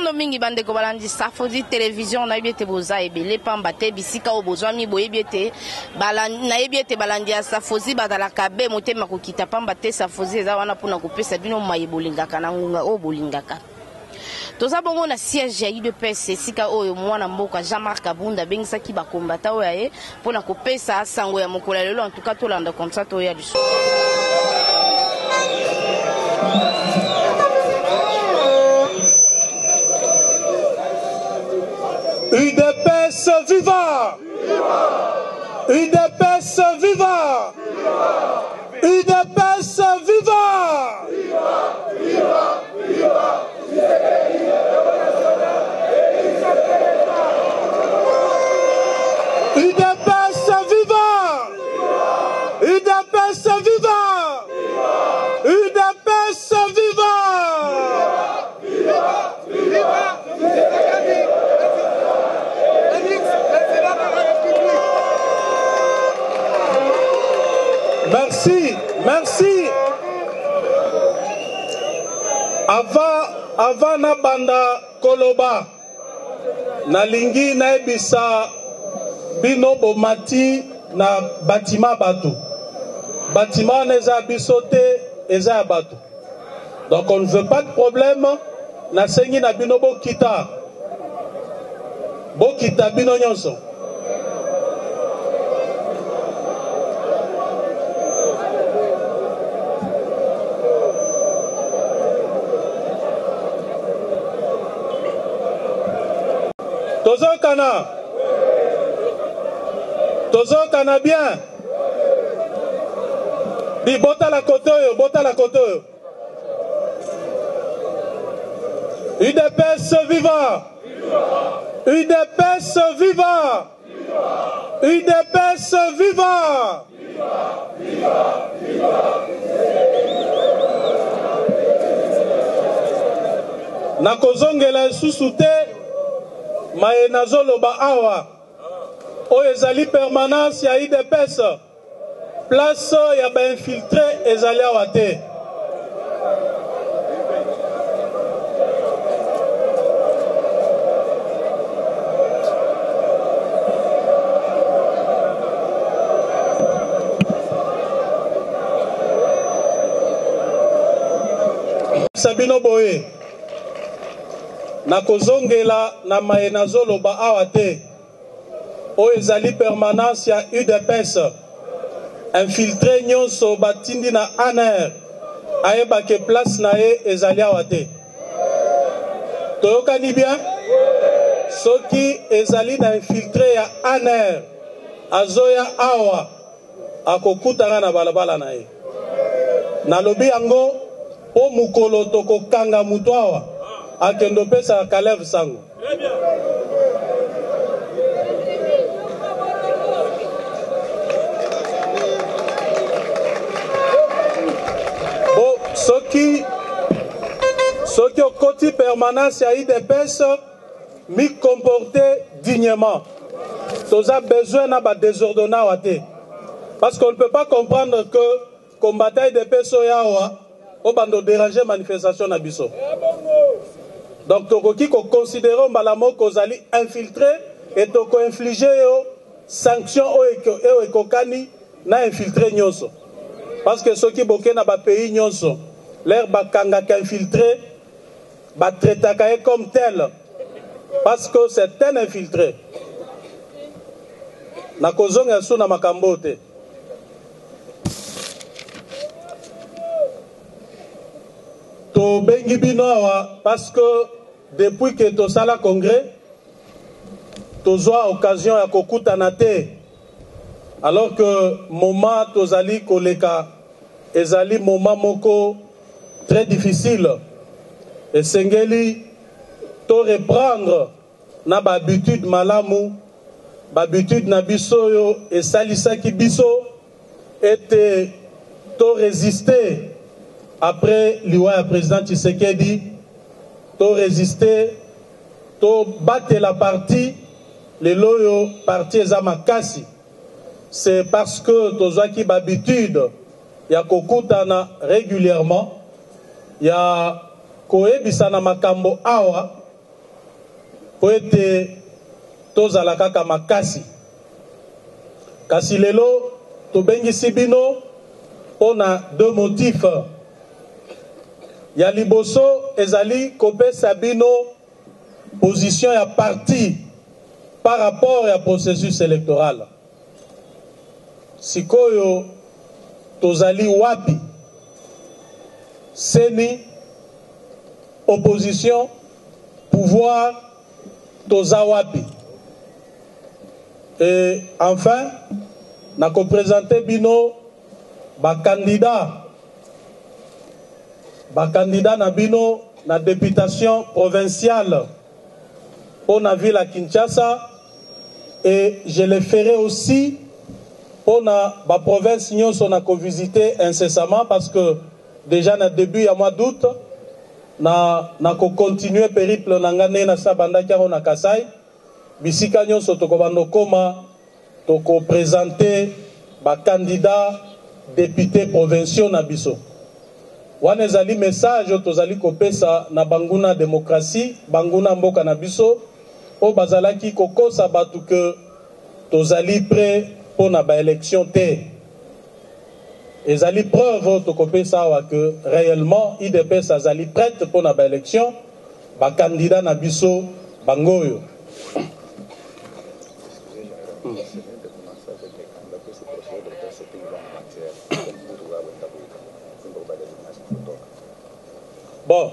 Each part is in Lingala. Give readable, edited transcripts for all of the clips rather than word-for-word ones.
Mbono mingi bande ko balandi safodi télévision na yebete boza ebele pamba te bisika o bozwa mi boyebete balandi na yebete balandi ya safozi badala kabe motema ko kita pamba te safozi eza wana pona ko pesa bino mayi bolingaka na ngunga o bolingaka. Toza bongo na siège ya UDPS sika oyo mwana mboka Jean-Marc Kabunda bengisa ki ba kombata oyo ye pona ko pesa sango ya mokola lelo en tout cas to landa comme ça to ya biso. UDPS viva! UDPS viva! UDPS viva! UDPS viva! UDPS viva! UDPS viva! Merci, merci. Avant na banda koloba na lingi na ebisa bino bomati na batima bato. Bâtiment neza bisote eza bato. Donc on ne veut pas de problème na sengi na bino bokita. Bokita bino nyonso. Tozokana bien. Di bota la koto yo, bota la koto yo. UDPS viva. UDPS viva. UDPS viva. Na kozongela susu te maye nazoloba awa oyo ezali permanence ya UDPS place ya ba infiltré ezali awa te. Sabino boye na kozongela na maye nazoloba awa te oyo ezali permanence ya UDPS infiltré nyonso batindi na ANR ayebake place na ye ezali awa te. Toyokani bien soki ezali na infiltré ya ANR azoya awa akokutana na balabala na ye. Nalobi yango po mukolo tokokanga mutu awa akendo pesa Kalev Sango. Bo soki okoti permanence ya UDPS mi comporter dignement. Toza besoin na ba désordonnant wate. Parce qu'on ne peut pas comprendre que combattant UDPS yawa o bando déranger manifestation na biso. Donc tokoki ko considérer mbalamo kozali infiltré et toko infliger yo sanction o ekokani na infiltré nyonso. Parce que ceux qui boké na ba pays nyonso l'air bakanga qu'infiltré ba traitaka comme tel parce que c'est un infiltré. Na kozonga su na makambo te. To bengi binoa parce que depuis que to sala congrès to zoa occasion ya kokutana te alors que moment tozali koleka ezali moment moko très difficile et sengeli to reprendre na ba habitude malamu ba habitude na biso yo et salisaki biso et to résister après liwa ya président Tshisekedi to résister to battre la partie les loyo parti eza makasi. C'est parce que tozwaki habitude ya kokutana régulièrement ya koyebisana makambo awa po ete tozala kaka makasi. Kasi lelo tobengisi bino pona deux motifs. Ya liboso ezali kopesa bino position ya parti par rapport ya processus électoral. Sikoyo tozali wapi? Seni, opposition, pouvoir, toza wapi? Et enfin, na ko présenter bino ba candidat na bino na députation provinciale pour la ville à Kinshasa, et je le ferai aussi pour la province nyonso na ko visiter incessamment, parce que déjà na début à mois d'août na ko continuer périple na ngane na sabanda karo na Kasai bisika nyonso to ko bando koma to ko présenter ba candidat député provinciaux na biso. Wana ezali message tozali kopesa na banguna démocratie, banguna mboka na biso o bazalaki kokosa batu que tozali prêt pour na ba élection te. Ezali preuve tokopesa wa que réellement IDPS azali prête pour na ba élection, ba candidat na biso bangoyo. Bon,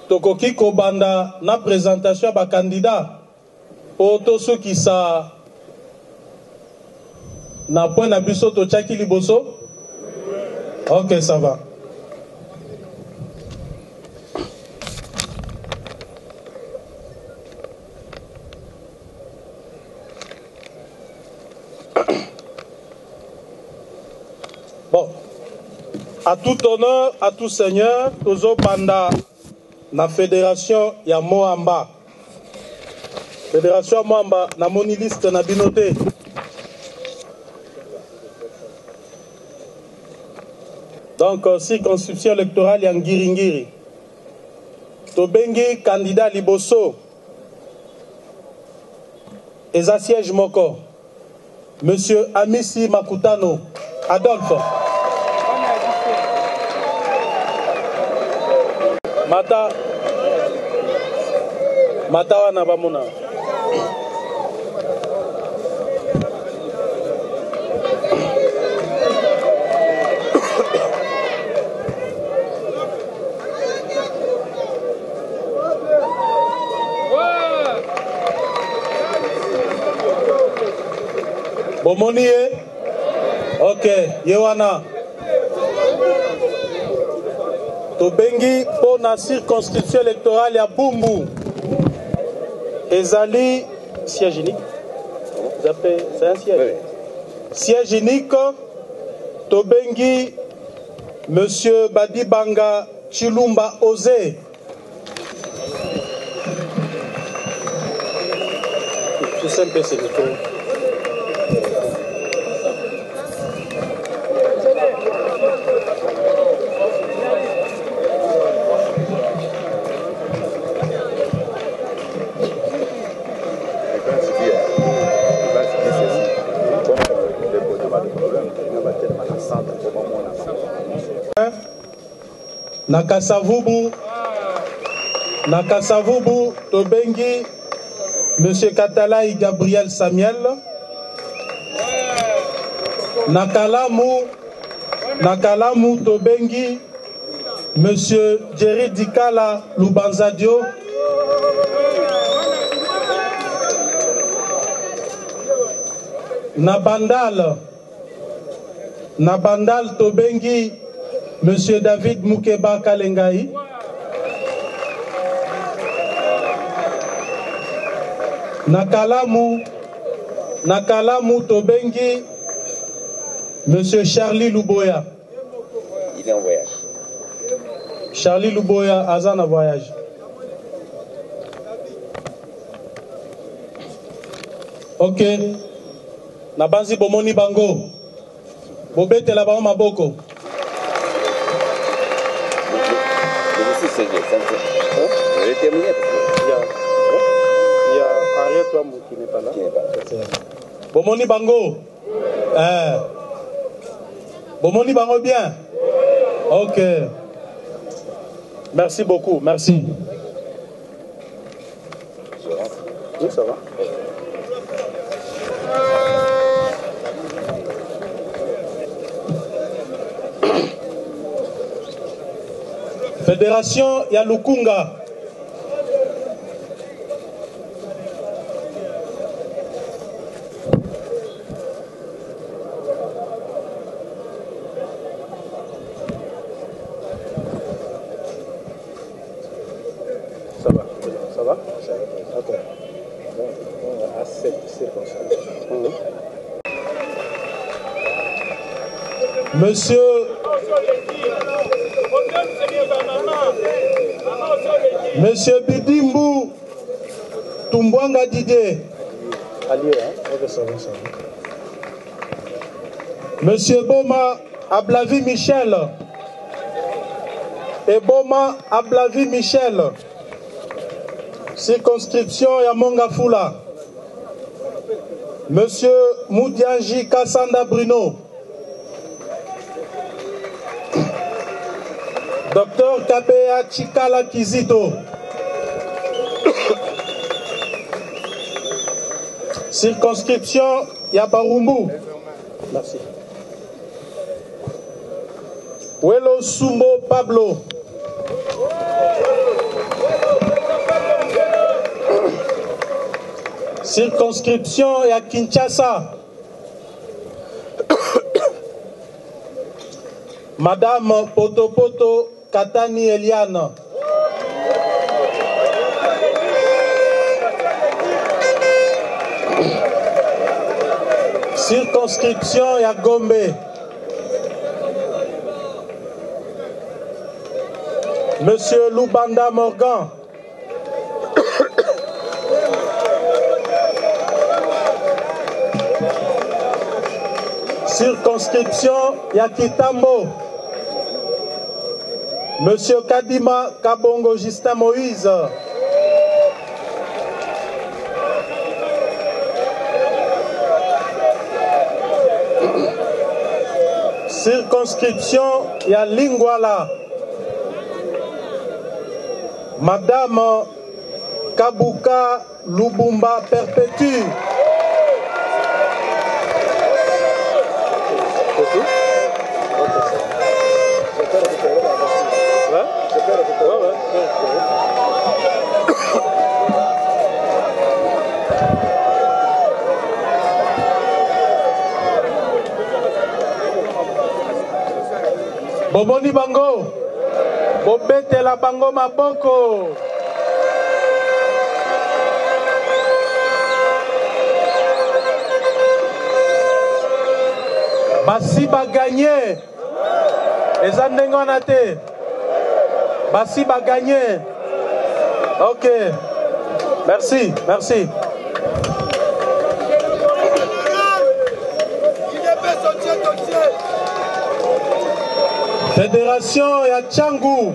tokoki kobanda na présentation ba candidat pour tous ceux qui sa na point na biso to tchaki liboso. Ok, ça va. Bon, à tout honneur, à tout seigneur, tozo banda na fédération ya Moamba. Fédération Moamba na moni liste na binote. Donc, circonscription électorale ya Ngiringiri. Tobengi candidat liboso. Eza siège moko. Monsieur Amisi Makutano. Adolphe. Mata wana bamuna. Bomoni ye? Ok, yewana. Tobengi pour la circonscription électorale ya Bumbu. Ezali siège unique. Vous appelez c'est un siège. Oui. Siège unique. Tobengi Monsieur Badibanga Chilumba Osé. Tout simple, c'est le tour. Nakasavubu Tobengi Monsieur Katalai Gabriel Samuel. Nakalamu Tobengi Monsieur Jerry Dikala Lubanzadio. Nabandal Tobengi Monsieur David Moukeba Kalengai. Nakalamu Tobengi Monsieur Charlie Luboya. Il est en voyage. Charlie Luboya Azan en voyage. Ok. Nabanzi bomoni bango. Bobete la ba maboko. Si, c'est bien. Je vais terminer. Il y a Ariel toi qui n'est pas là. Bomoni Bango. Bomoni Bango bien. Ok. Merci beaucoup. Merci. Oui, ça va. Fédération Yalukunga. Ça va. Ça va? Ok. À 7, c'est comme ça. Monsieur Monsieur Bidimbu Tumbwanga Didier. Allié, hein? Ok, ça va, ça va. Monsieur Boma Ablavi Michel. Et Boma Ablavi Michel. Circonscription Yamonga Fula. Monsieur Moudianji Kassanda Bruno. Docteur Kabea Chikala Kizito. Circonscription Yabarumbu. Merci. Welo Sumbo Pablo. Circonscription ya Kinshasa. Madame Potopoto Katani Eliane. Circonscription ya Gombe. Monsieur Lubanda Morgan. Circonscription Yakitambo. Monsieur Kadima Kabongo Justin Moïse. Circonscription Yalingwala. Madame Kabuka Lubumba Perpétue. Boboni Bango, Bobete la Bango Maboko. Basi ba gagné. Les Andengo Nate. Basi ba gagné. Ok. Merci, merci. Fédération ya Tchangou.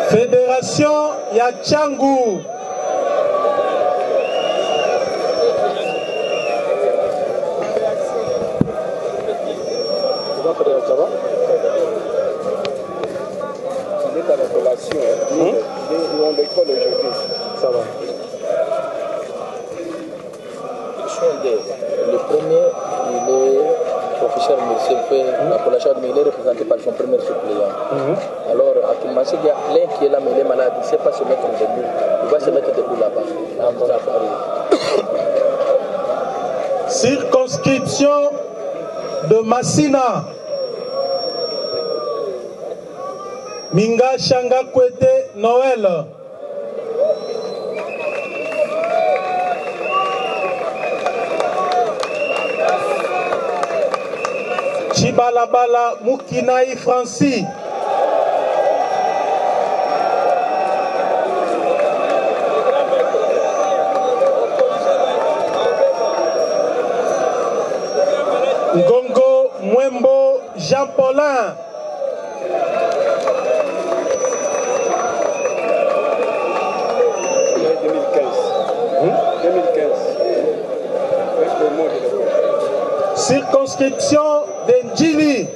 Fédération ya Tchangou. Ça va? Il est à la collation. On l'école aujourd'hui. Ça va. Le premier, il est professeur Monsieur fait la collation, mais il est représenté par son premier suppléant. Alors, à tout moment, il y a l'un qui est là, mais il est malade, il ne sait pas se mettre debout. Il va se mettre debout là-bas. Circonscription de Massina. Minga Shanga Kwete Noël. Chibalabala Mukinaï Francis. Ngongo Mwembo Jean Paulin. Circonscription de Ndjili.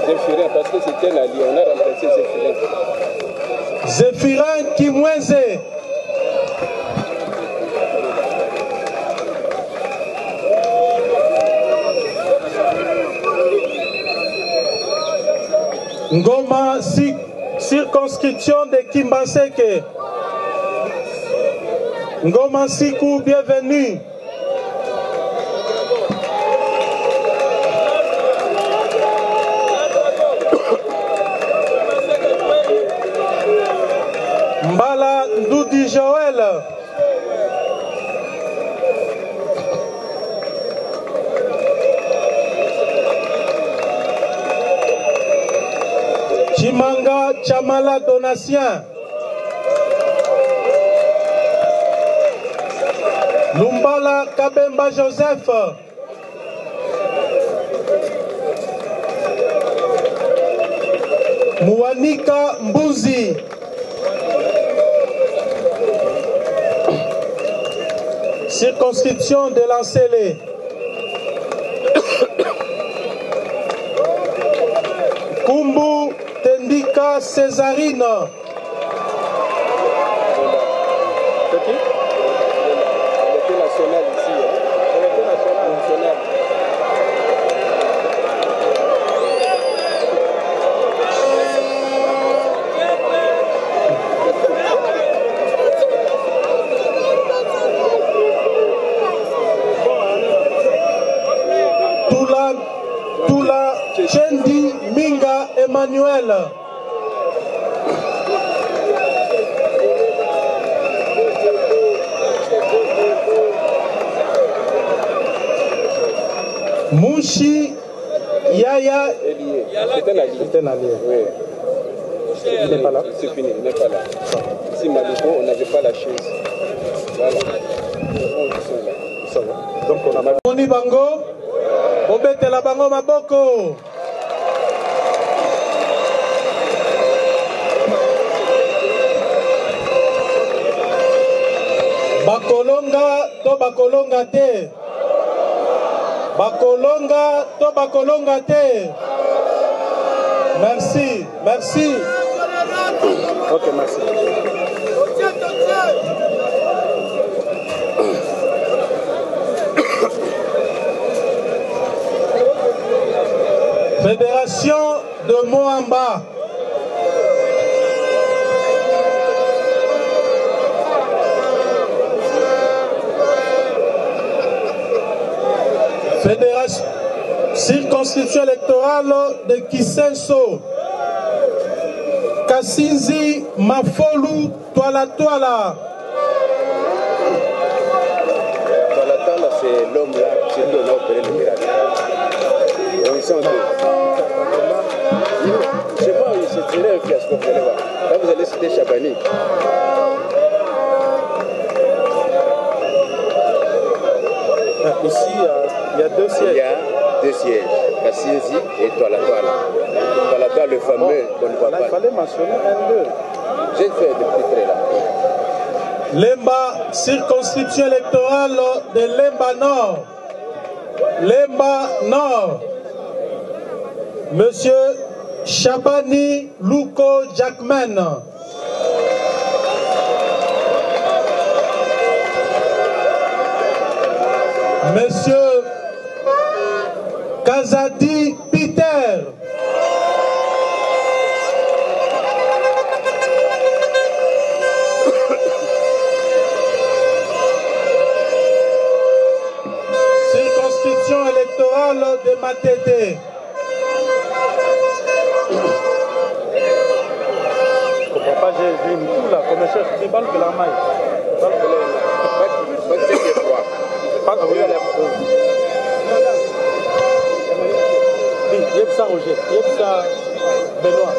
Zéphirin, parce que c'était la Lyon, on a remplacé Zéphirin. Zéphirin Kimweze. Ngoma, circonscription de Kimbaseke. Ngoma Sikou, bienvenue. Mbala Ndoudi Joël. Chimanga Chamala Donatien. Lumbala Kabemba Joseph. Mouanika Mbouzi. Circonscription de Lancélé. Kumbu Tendika Césarine. C'est qui? On était national ici. On était national. Tula Chendi Minga Emmanuel. Mouchi Yaya. C'était l'allié. Oui. Il n'est pas là. C'est fini, il n'est pas là. Ici, Maliko, on n'avait pas la chaise. Voilà. Ça va. Donc on a mal. Moni Bango. Obete la Bango Maboko. Bakolonga to bakolonga te. Bakolonga to bakolonga te. Merci, merci. Ok, merci. Fédération de Moamba. Fédération, circonscription électorale de Kisenso. Kassinzi Mafolu Twala Twala. Twala Twala, c'est l'homme là, c'est lui qui a opéré le miracle. Ils sont deux. Je sais pas, c'est tiré un fiasco, vous allez voir. Là, vous allez citer Chabani. Ici, il y a deux sièges. Il y a deux sièges, Kassinzi et Twala Twala. Twala Twala, le fameux qu'on ne voit pas. Il fallait mentionner un d'eux. J'ai fait des petits traits là. Lemba, circonscription électorale de Lemba Nord. Lemba Nord. Monsieur Chabani Louko Jackman. Monsieur Kazadi Peter. Circonscription électorale de Matete. Je comprends pas, j'ai vu une tour là, comme un chef tribal de la maille. projet. Et ça, Benoît.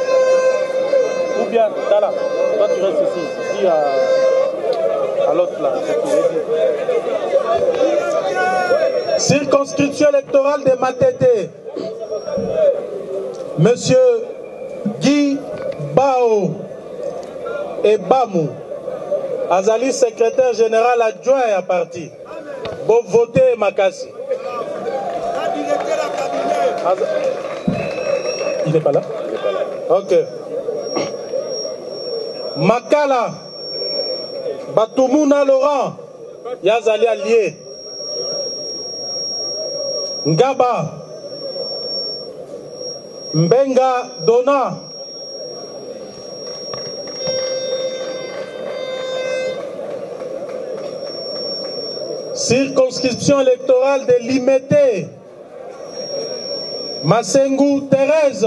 Ou bien, Dala, toi tu restes ici. Dis à l'autre là. Circonscription électorale de Matete. Monsieur Guy Bao et Bamou, Azali, secrétaire général adjoint à parti. Bon, votez Makassi. Il n'est pas là? Ok. Makala, Batumuna Laurent, Yazali allié. Ngaba, Mbenga Dona, circonscription électorale de Limete, Masengu Thérèse,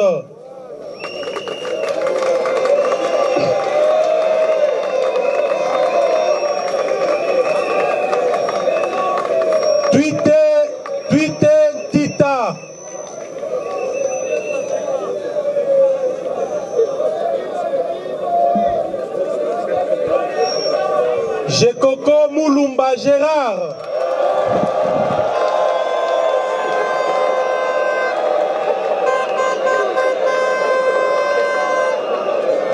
Tuite Tita, Jekoko Moulumba Gérard,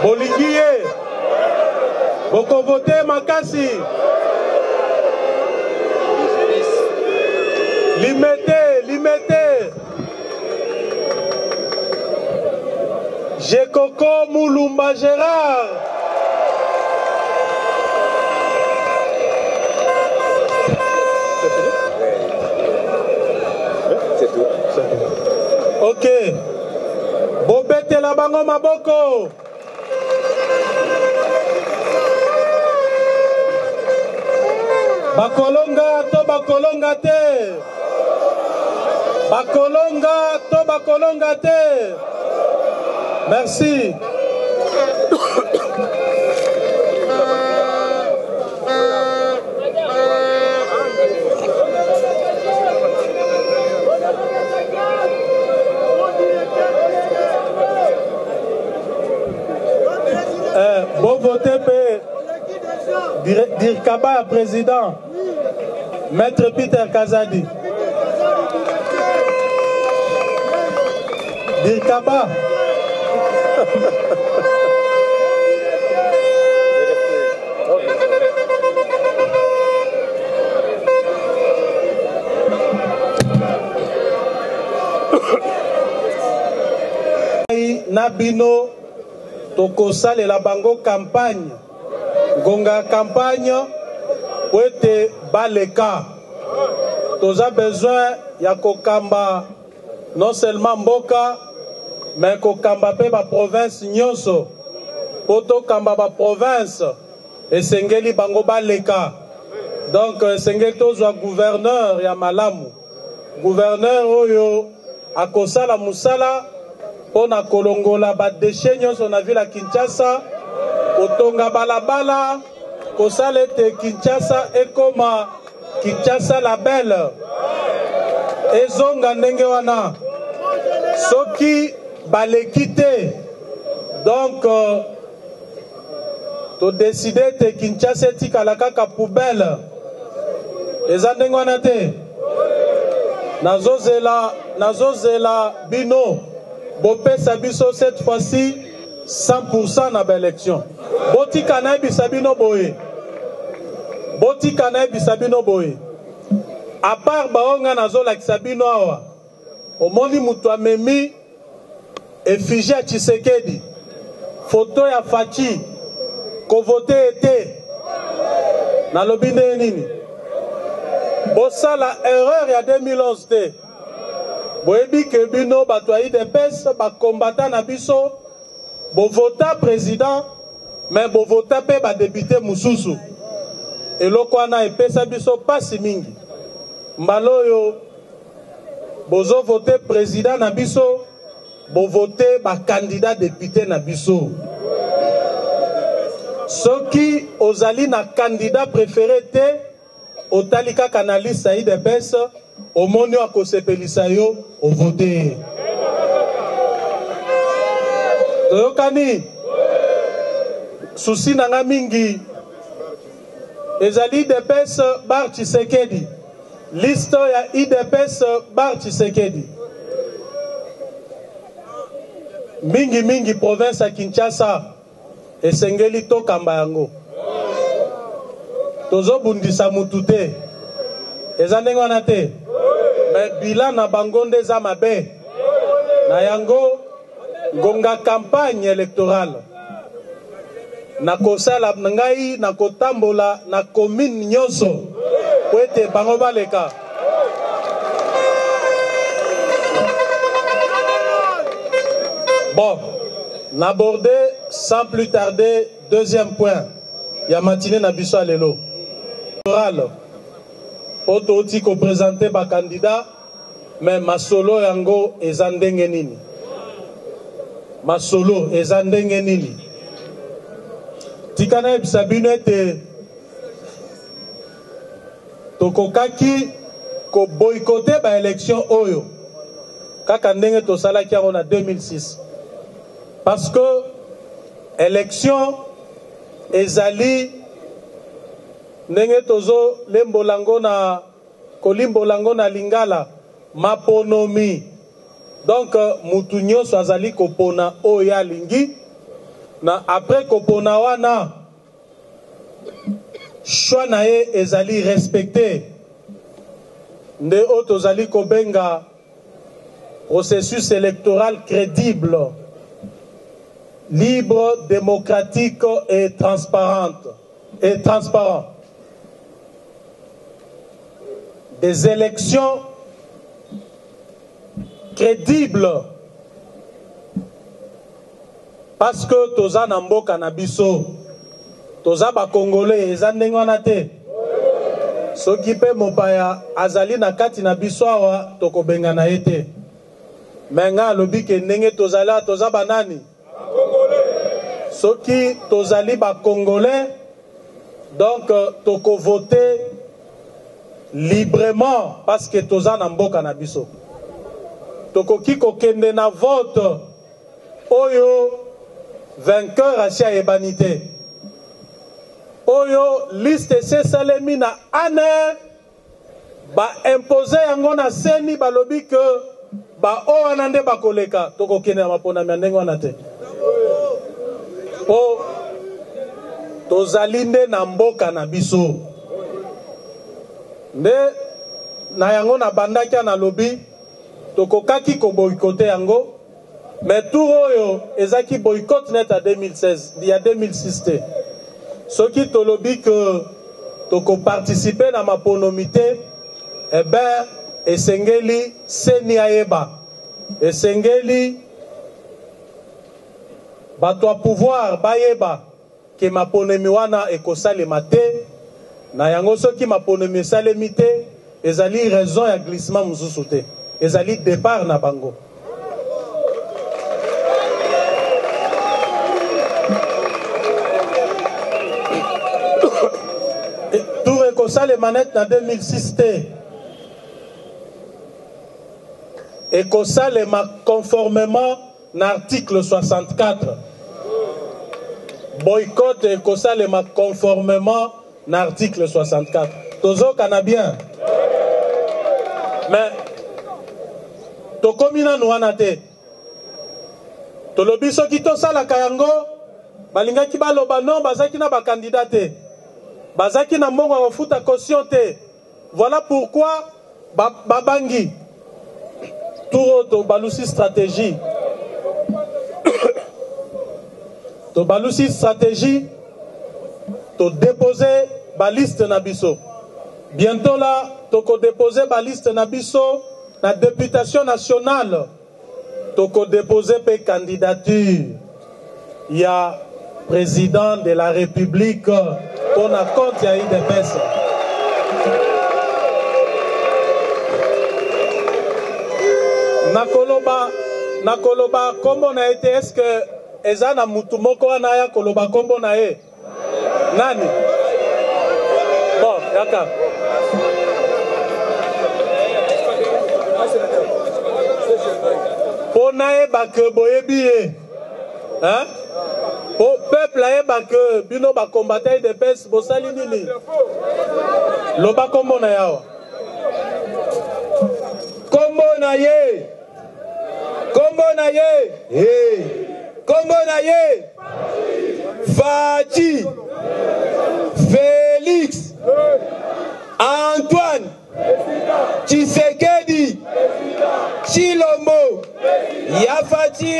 Bolinguié, Bokovote Makassi, Limete, Jekoko Moulumba Gérard, C'est tout. ok. Bobete la bango maboko. Bakolonga to bakolonga te. Bakolonga to bakolonga te. Merci. Bon voté dire Kaba président. Maître Peter Kazadi. Dire Kaba. Nabino toko sale la bango campagne gonga campagne pour être baleka toza besoin ya kokamba non seulement mboka mais kokamba pe ba province nyonso poto kamba ba province esengeli bango baleka donc esengeli tozwa gouverneur ya malamu gouverneur oyo akosala musala pona kolongola ba déchets nyonso na ville ya Kinshasa kotonga balabala kosala ete Kinshasa ekoma Kinshasa la belle ezonga ndenge wana soki baleki te donc to décider ete Kinshasa etikala kaka poubelle eza ndenge wana te nazozela bino bopesa biso cette fois-ci 100% na élection. Botika na bisabino boye. Botika na bisabino boye. À part baonga nazola kisabino awa. Omoni mutu amemi effigie ya Tshisekedi. Photo ya Fachi. Ko vote ete. Na lobine nini. Bosala erreur ya 2011 te. Boyebi ke bino bato ayi de pes ba combattant na biso bo vota président mais bo vota pe ba député mususu eloko wana epesa biso pasi mingi mbalo yo bozo voter président na biso bo voter ba candidat député na biso soki ozali na candidat préféré te otali kaka na liste ayi de pes omoni akosepelisa yo o voter Toyokani souci nanga mingi ezali IDPS Bar Tshisekedi. Liste ya IDPS Bar Tshisekedi. Mingi province ya Kinshasa esengeli tokamba yango. Tozo bundisa mutu te. Eza ndenge wana te. Mais bilan na bango nde eza mabe. Na yango ngonga campagne électorale. Na kosala ngai na kotambola na commune nyonso po ete bango baleka. Bon, n'aborder sans plus tarder deuxième point. Ya matinée na biso lelo. Oral. Poto oti ko présenter ba candidat mais masolo yango eza ndenge nini? Masolo eza ndenge nini? Tikana ebisabino ete tokokaki ko boycotter ba élection oyo kaka ndenge tosalaki yango na 2006 parce que élection ezali ndenge tozo lembolango na kolimbolango na lingala maponomi. Donc mutu nyonso azali kopona oyo alingi na après kopona wana choix na ye ezali respecté nde o tozali kobenga processus électoral crédible, libre, démocratique et transparent. Des élections crédibles parce que toza na mboka na biso toza ba congolais eza ndenge wana te soki pe mopaya azali na kati na biso awa tokobenga na ye te me nga alobi ke ndenge tozala toza banani soki tozali ba congolais donc tokovote librement parce que toza na mboka na biso tokoki kokende na vote oyo vainqueur asi ayebani te oyo liste esalemi na ane baimpoze yango na seni balobi ke baoyo wana nde bakoleka tokokende na maponami ya ndenge wana te po tozali nde na mboka na biso nde na yango na bandaki na lobi tokokaki ko boycotter yango mais tout oyo ezaki boycott net à 2016 il y a 2006 te soki tolobi que toko participer na maponomité eh ben esengeli seni ayeba esengeli bato a pouvoir bayeba ke maponomi wana ekosalema te na yango soki maponomi esalemi te ezali raison ya glissement mosusu te ezali départ na bango tour ekosalema net na 2006 te ekosalema conformément na article 64 boycott ekosalema conformément na article 64 tozokana bien mais tokomi nanu wana te tolobi soki tosalaka yango balingaki baloba non bazaki na bakandidat te bazaki na mbongo ya kofuta caution te voilà pourquoi babangi turo tobalusi stratégie tobalusi stratégie to déposer baliste na biso bientôt là toko déposer baliste na biso na députation nationale toko déposer pe candidature ya président de la République pour na compte ya IDPS nakoloba kombo na ete est-ce que eza na mutu moko wana ya koloba kombo na ye nani bon yaka pona ye bake boyebi ye Hein? Au peuple ayeba que bino ba combattre de pes bosali nini. Loba kombo na yawa. Kombo na ye. Kombo na ye. Hey. Kombo na ye. Fati. Félix. Antoine. Tshisekedi. Chilombo. Yafati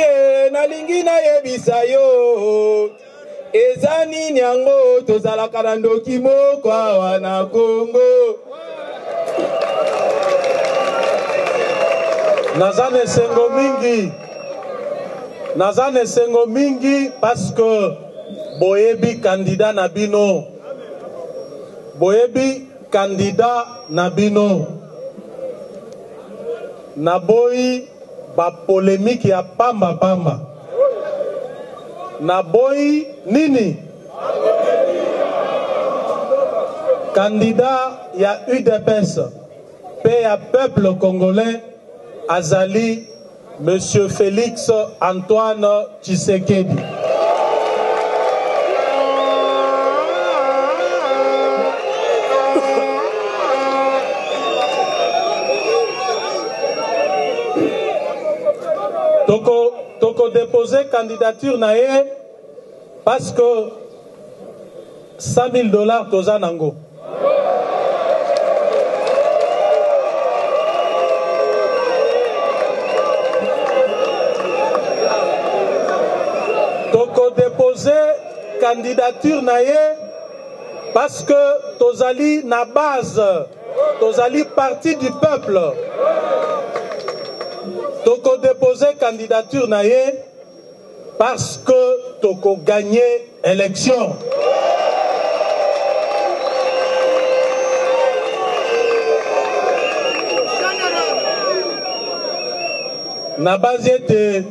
nalingi na yebisa yo. Ezani nyango tozala karando kimoko wana Kongo. Nazane sengo mingi. Nazane sengo mingi parce que boyebi candidat nabino. Boyebi candidat nabino. Naboyi ba polémique ya pamba pamba. Naboyi nini? Candidat ya UDPS, paix à peuple congolais, Azali, Monsieur Félix Antoine Tshisekedi. Toko déposer candidature nae parce que $100,000 toza nango. Toko déposer candidature nae parce que tozali na base, tozali parti du peuple. Toko déposer candidature naie parce que toko gagner élection. Na base de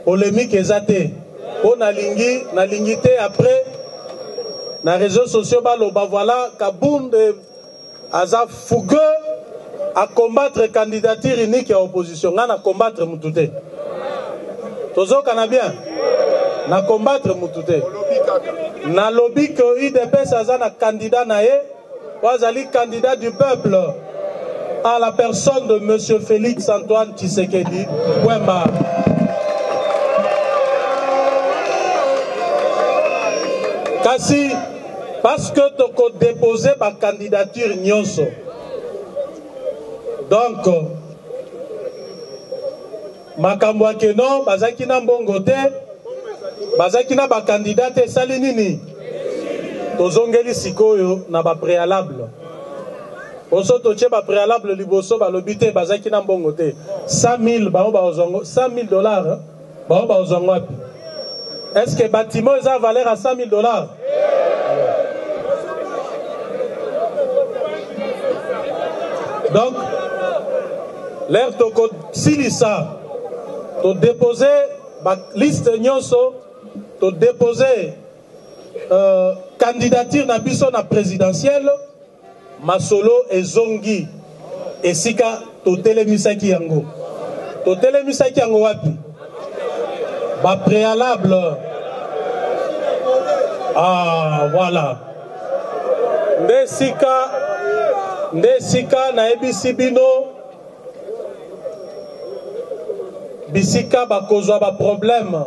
polémique ezate. On a lingi te après na réseaux sociaux baloba voilà Kabounde aza fougueux à combattre candidature unique à opposition, à combattre Moutouté. Tozo Canabien, na combattre Moutouté. Na lobby que UDPS a candidat naé, Wazali candidat du peuple à la personne de M. Félix Antoine Tshisekedi. Wemba. Kasi, parce que tu as déposé ma candidature nyonso. Donc, makambo ke non, bazaki na mbongo te, bazaki na ba candidat te sali nini. Tozongeli sikoyo na ba préalable. Oso toche ba préalable liboso ba lobité bazaki na mbongo te. 100,000 ba ozongo, $100,000 ba ozongo api. Est-ce que bâtiment a valeur à $100,000? Donc, l'air toko silisa, to déposer la liste nyonso, to déposer candidature na biso na présidentielle, masolo ezongi, esika to telemisaki yango. To telemisaki yango wapi? Ba préalable. Ah, voilà. Ndesika na ebisi bino bisika bakozwa ba problème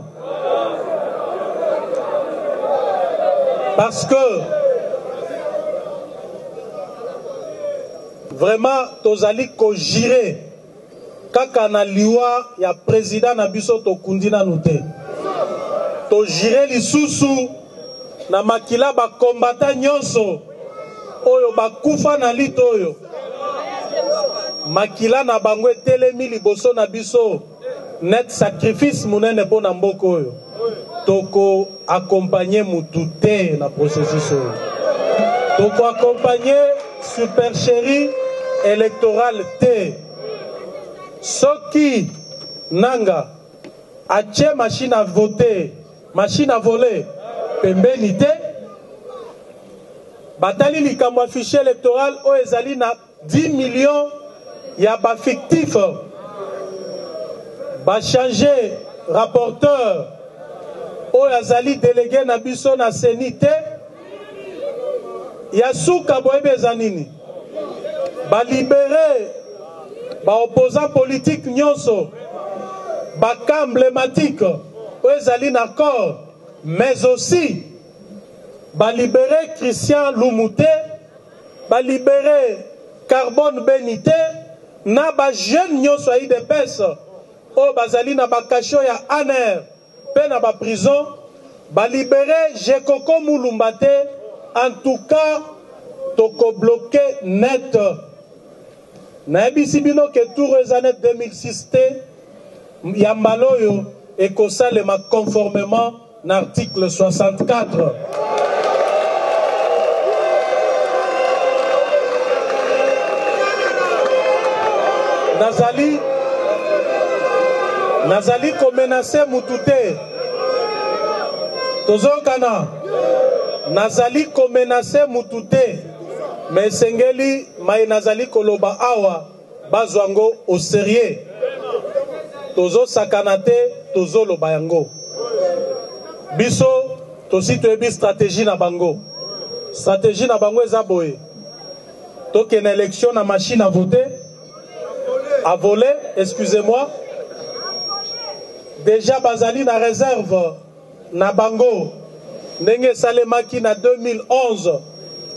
parce que vraiment tozali ko girer kaka na liwa ya président na biso to kundina nute to girer lisusu na makila ba combattant nyonso oyo bakufa na lito oyo makila na bango etelemi liboso na biso net sacrifice munene po na mboko oyo toko accompagner mutu te na processus oyo toko accompagner supercherie électorale te soki nanga atie machine à voter machine à voler pembeni te batali likambo ya fichier électoral oyo ezali na 10 millions ya ba fictif ba changer rapporteur oyo azali délégué na biso na senite ya suka boyebi eza nini balibere baopposant politique nyonso baka emblématique oyo ezali na corps mais aussi balibere Christian Lumute balibere Carbone Benite na ba jeune nyonso ya IDPS oyo bazali na bakasho ya ANR pe na ba prison balibere Jekoko Mulumba te. En tout cas toko bloqué net na ebisi bino ke tour ezanet 2006 te yambaloyo ekosalema conformément na article 64. Nazali ko menacer mutu te tozokana nazali ko menacer mutu te mais sengeli mai nazali koloba awa bazwango au sérieux tozo sakana te tozo loba yango biso tosi toyebi stratégie na bango eza boye toke na élection na machine à voler, excusez-moi. Déjà bazali na réserve na bango ndenge salemaki na 2011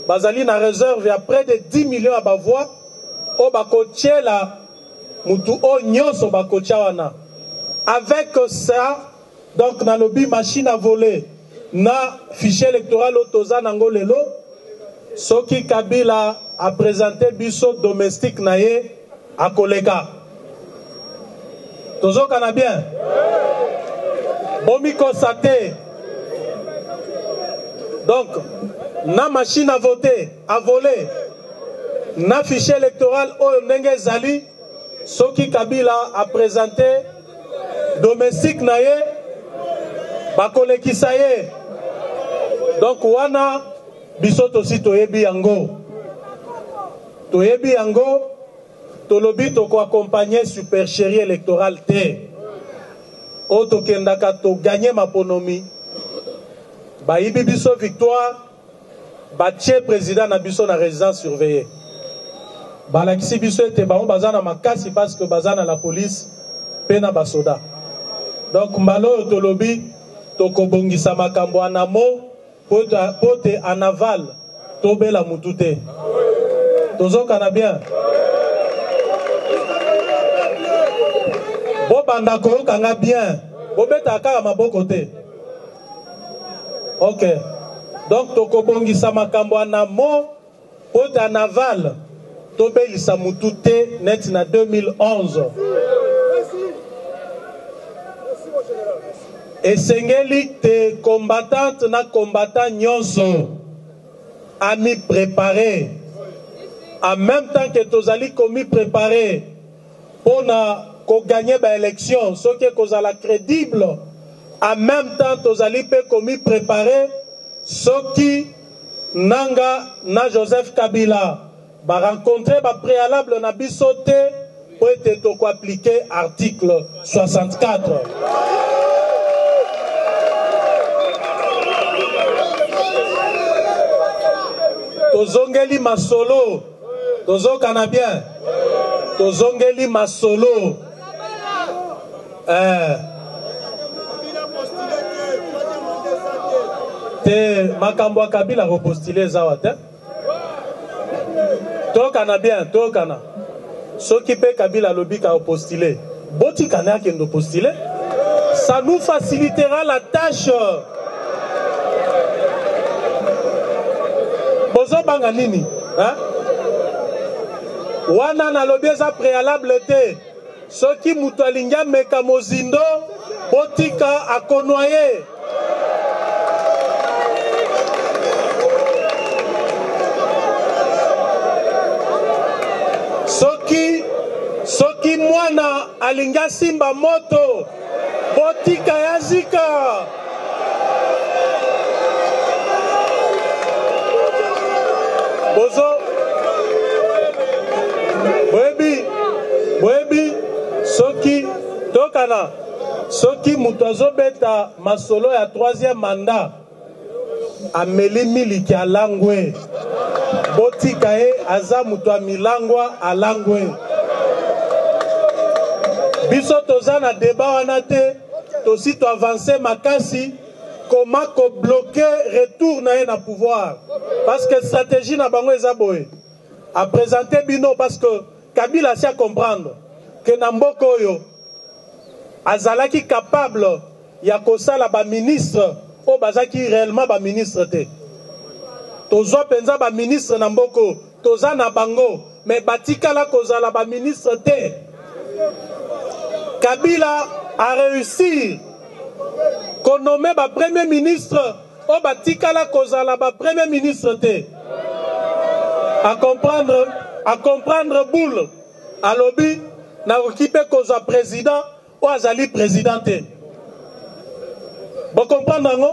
bazali na réserve ya près de 10 millions à bavois o bakotiela mutu o nyonso bakotia wana. Avec ça donc na lobby machine à voler na fichier électoral otoza nango lelo soki Kabila a présenté biso domestique na ye à koleka tozo kana bien bomi constaté donc na machine à voter à voler na fichier électoral oyo ndenge zali soki Kabila a présenté domestique na ye bakolekisa ye donc wana biso tosi toyebi yango tolobi toko accompagner supercherie électorale te o tokendaka to gagner maponomi bayibi biso victoire batie président na biso na résidence surveillée balakisi biso ete bango baza na makasi parce que baza na la police pe na basoda donc mbala oyo tolobi tokobongisa makambo anamo po te en aval tobela mutu te tozokana bien bobanda koyokanga bien bobeta kaka maboko te ok donc tokobongisa makambo anamo po te en aval tobelisa mutu te net na 2011 esengeli te combattante na combattant nyonso a mi préparé en même temps que tozali komi préparé pour na ko gagner ba élection ce qui kozala crédible en même temps tozali pe komi préparé ce qui nanga na Joseph Kabila ba rencontrer ba préalable na biso te pour être toko appliquer article 64. Tozongeli masolo tozokana bien tozongeli masolo te makambo Kabila repostile zawa te tokana bien tokana soki pe Kabila lobika repostile boti kana kendo postile ça nous facilitera la tâche. Banga nini wana na lobieza préalable te soki mutu alingia meka mozindo botika akonoye soki mwana alingia simba moto botika yazika bozo boyebi soki tokana soki mutu azobeta masolo ya 3e mandat ameli miliki alangwe botika ye aza mutu amilangwa alangwe biso toza na débat wana te tosi to avancer makasi comment ko bloquer retour na ye na pouvoir parce que stratégie na bango eza boye a présenter bino parce que Kabila si a comprendre que na mboka oyo azalaki capable ya kosala ba ministre o bazaki réellement ba ministre te tozwa penza ba ministre na mboko toza na bango mais batikala kozala ba ministre te. Kabila a réussi qu'on nomme ba premier ministre o batikala kozala ba premier ministre te à comprendre boule à lobby na occupé kozwa président ou azali présidenté. Bon comprendre ngo?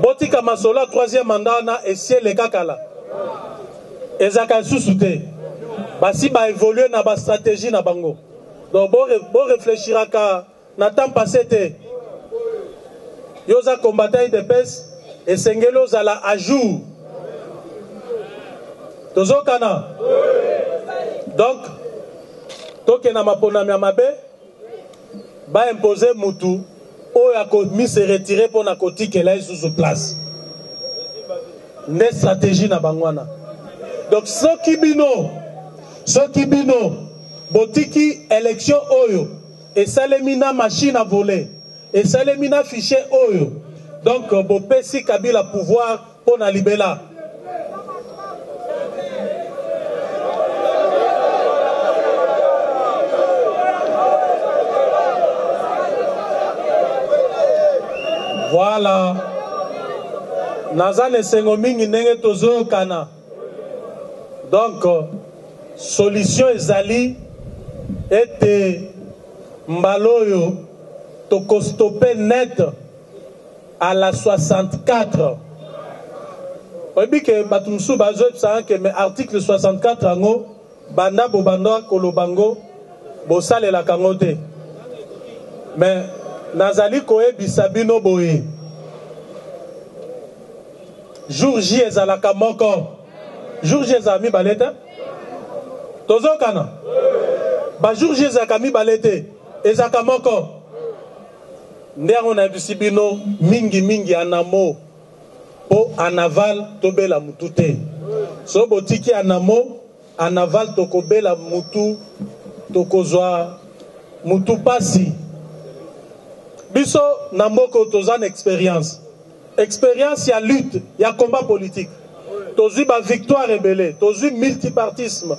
Botika masolo 3e mandat na essayer le kakala. Ezaka susute. Basi ba évoluer na ba stratégie na bango. Donc bon réfléchira ka na temps passé te. Yoza combattant de pes et sengelo zala à jour. Tozo kana. Donc toke na maponami ya mabe ba imposer mutu o ya ko mi se retirer pour na kotike la sous place ne stratégie na bangwana. Donc soki bino botiki élection oyo et salemina machine à voler et salemina fichier oyo donc bo pesi Kabila pouvoir pour na libela. Voilà. Nazane sengomingi nenge tozo kana. Donc, solution ezali ete mbaloyo toko stopper net à la 64. Obi ke batumsu bazo psa ke me article 64 ango banda bobanda kolobango bosale la kangote. Mais nazali koyebisa bino boye jour J ezalaka moko jour J ezala mibale te tozokana ba jour J ezalaka mibale te ezalaka moko nde yango nayebisi bino mingi anamo po anaval tobela mutu te so botiki anamo anaval tokobela mutu tokozwa mutu pasi. Biso na mboko tozan expérience ya lutte ya combat politique tozui ba victoire rebelle tozui multipartisme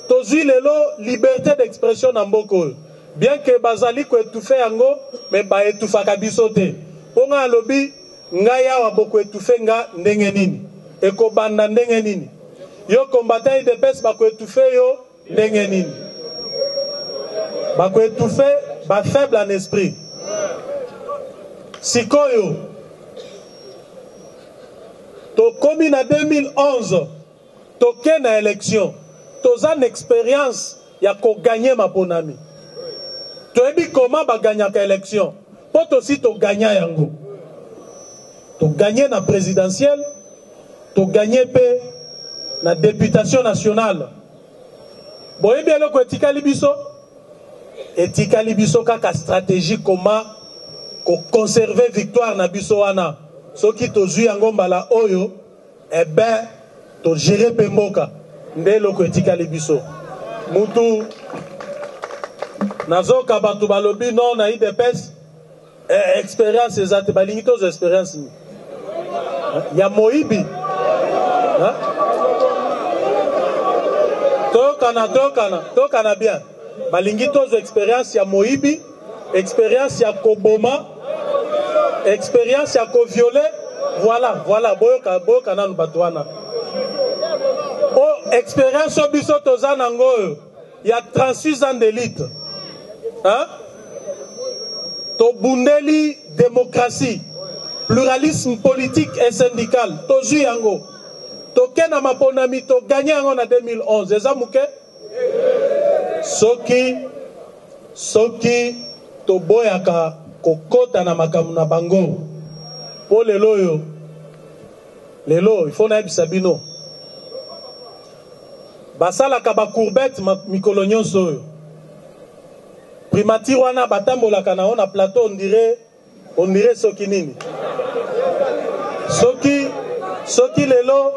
tozui lelo liberté d'expression na mboko bien que bazali ko étouffer yango mais ba étouffaka biso te ponga alobi ngai awa boko étouffer nga ndenge nini eko banda ndenge nini yo combattant de pes ba ko étouffer yo ndenge nini ba ko étouffer ba faible en esprit. Sikoyo to komi na 2011 to ke na élection toza na expérience ya ko gagner maponami to ebi comment ba gagner ka élection po to si to gagner yango to gagner na présidentielle to gagner pe na députation nationale boye bien loko etikali biso kaka stratégie comment ko conserver victoire na biso wana soki tozui yango mbala oyo ben to gérer pemboka nde loko etikali biso mutu nazoka batu balobi non na IDPS expérience ezate balingi tozo expérience ni ya moibi tokana bien balingi tozo expérience ya moibi expérience ya koboma expérience ya ko-violer, voilà, boyoka nanu batwana. Oh, expérience obiso tozanango, il y a 36 ans d'élite. Hein? To bundeli démocratie, pluralisme politique et syndical, to yango. To kena maponami to gagné en 2011. Eza muke? Soki toboyaka kokota na makambo na bango po lelo yo lelo il faut na yebisa bino basalaka bakourbette mikolo nyonso oyo primature wana batambolaka na na plateau on dirait soki nini soki lelo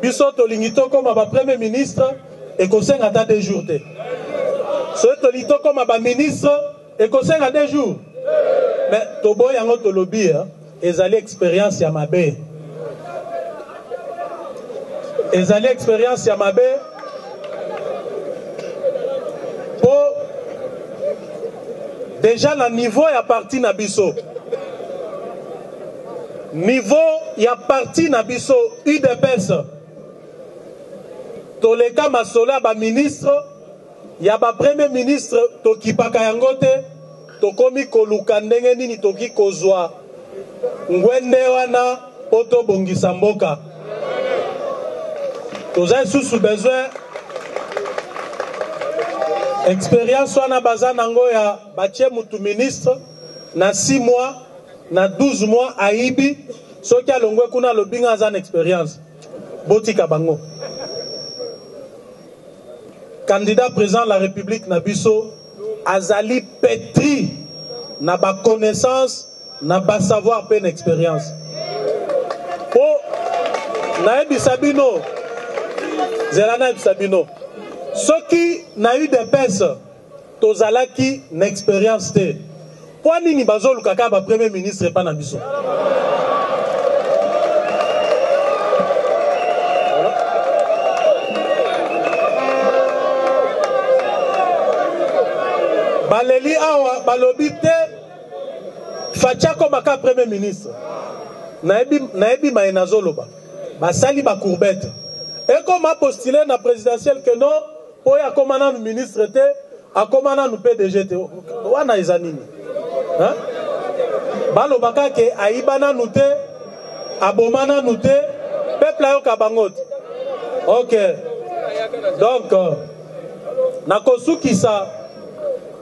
biso tolingi tokoma ba premier ministre ekosenga ata 2 jours te soki tolingi tokoma ba ministre ekosenga 2 jours mais toboy yango tolobi ezali expérience ya mabe ezali expérience ya mabe po déjà na niveau ya parti na biso niveau ya parti na biso UDPS toleka masolo ya ba ministre ya ba premier ministre tokipaka yango te tokomi koluka ndenge nini toki kozwa ngwende wana po tobongisa mboka toza susu besoin expérience wana baza nango ya batie mutu ministre na 6 mois na 12 mois aibi soki alongwe kuna lobinga aza na expérience botika bango candidat président de la République na biso azali pétri na ba connaissance na ba savoir pe na expérience po na ebisa bino zela na ebisa bino soki na UDPS tozalaki na expérience te po nini bazoluka ka ba premier ministre pa na biso baleli awa balobi te facha koma ka premier ministre naebi maena zoloba basali ba courbette et comme a postulé na présidentielle que non po ya komana nu ministre te akomana nu PDG te wana ezanini hein balobaka ke aibana nu te abomana nu te peuple ayo ka bango te OK donc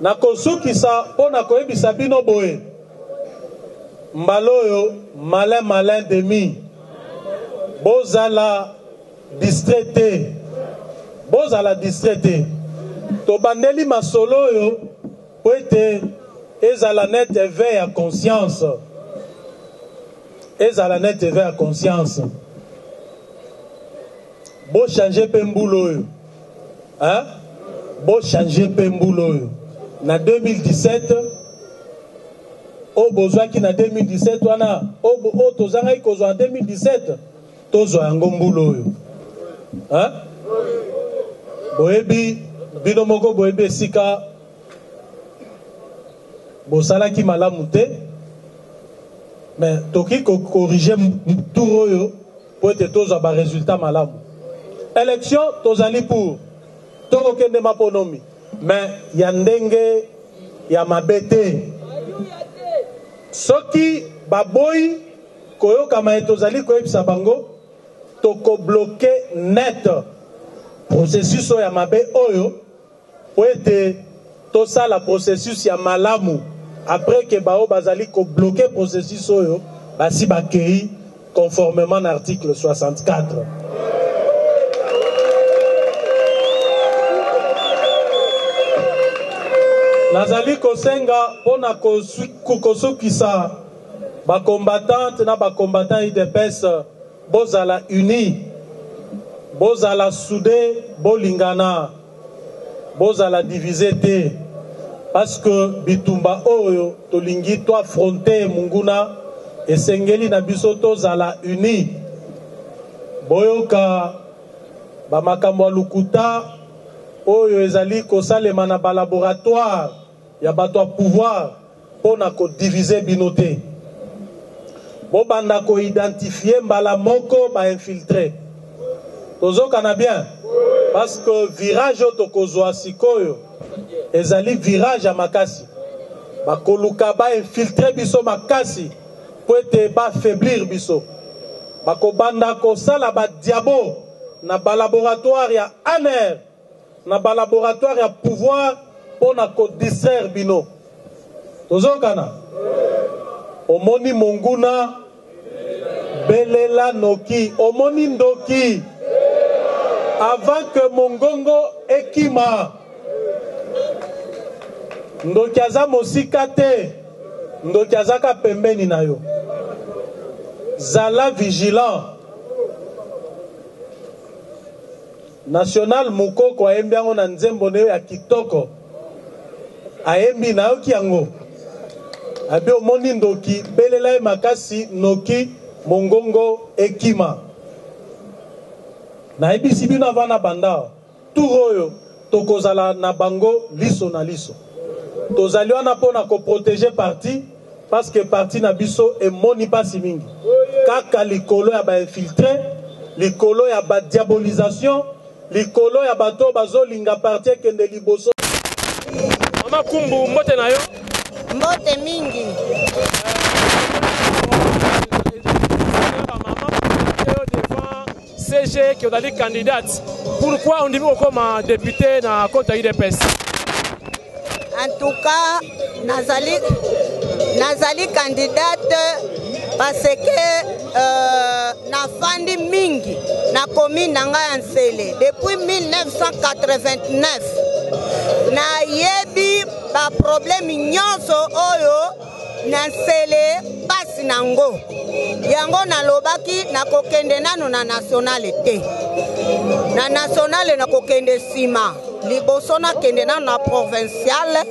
nakosukisa po na koyebisa bino boye mbaloyo malin demi bozala distraité tobandeli masolo oyo po ete ezala net éveil ya conscience bo changer pe mbulo oyo hein bo changer pe mbulo oyo na 2017 o bozwaki na 2017 wana o tozangai kozwa na 2017 tozwa yango mbulo oyo hein boyebi bino moko boyebi esika bosalaki malamu te mais toki corriger tour oyo po ete tozwa ba résultat malamu élection tozali pour tokokende maponomi mais ya ndenge ya mabete soki baboyi koyokama etozali koyebisa bango toko bloqué net processus ya mabe oyo po ete tosala processus ya malamu après que bao bazali ko bloqué processus oyo basi bakei conformément à l'article 64. Nazali kosenga pona kosukisa ba combattante na ba combattant UDPS bozala uni bozala soudé bolingana bozala divisé te parce que bitumba oyo tolingi to affronter munguna esengeli na biso tozala uni boyoka ba makambo lukuta oyo ezali kosalema na ba laboratoire ya bato pouvoir pona ko diviser binote bobanda ko identifier mbala moko ba infiltrer tozoka na bien parce que virage tokozwa sikoyo ezali virage ya makasi bakoluka ba infiltrer biso makasi po ete ba faiblir biso bakobanda kosala ba diabo na ba laboratoire ya ANER na ba laboratoire ya pouvoir pona ko distraire bino tozokana omoni monguna belela noki omoni ndoki avant que mongongo ekima ndoki aza mosika te ndoki azaka pembeni na yo zala vigilant national mukoko ayembi yango na nzembo na yo ya kitoko ayembi na yoki yango abe omoni ndoki belela ye makasi noki mongongo ekima nayebisi bino avant na banda tour oyo tokozala na bango liso na liso tozali wana mpona koprotege parti parce que parti na biso emoni pasi mingi kaka likolo ya bainfiltre likolo ya badiabolisation likolo ya bato bazolinga parti ekende liboso. Mama Kumbu mbote na yo mbote mingi CG qui est candidate. Pourquoi on dit comme député dans compte IDPS? En tout cas, Nazali candidate parce que na fandi mingi na commune nanga Ansele depuis 1989 na yebi ba problème nyonso oyo na Ansele pasi nango yango nalobaki na kokende nano na nationale te na nationale na kokende sima liboso na kende nano na provinciale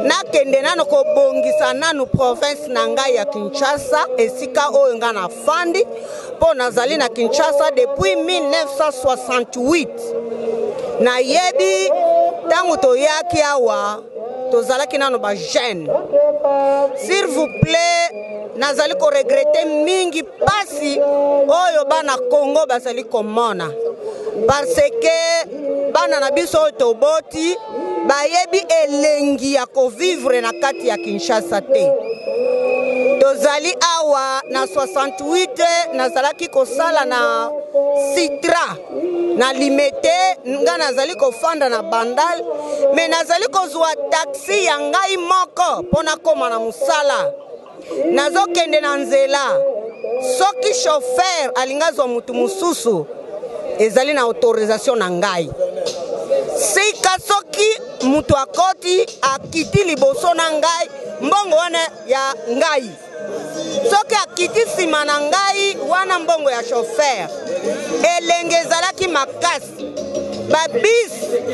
na kende nano kobongisa nano province na ngai ya Kinshasa esika oyo nga na fandi po nazali na Kinshasa depuis 1968 na yebi tangu toyaki awa tozalaki nano ba jeune. S'il vous plaît, nazali ko regretter mingi pasi oyo bana Congo bazali komona parce que bana na biso toboti bayebi elengi ya ko vivre na kati ya Kinshasa te. Tozali awa na 68 nazalaki kosala na Citra na limete nga nazali kofanda na Bandal me nazali kozwa taxi ya ngai moko pona koma na musala nazokende na nzela soki chauffeur alingazwa mutu mususu ezali na autorisation na ngai sika soki mutu akoti akiti liboso na ngai mbongo wana ya ngai soki akiti sima na ngai wana mbongo ya chauffeur elenge ezalaki makasi babis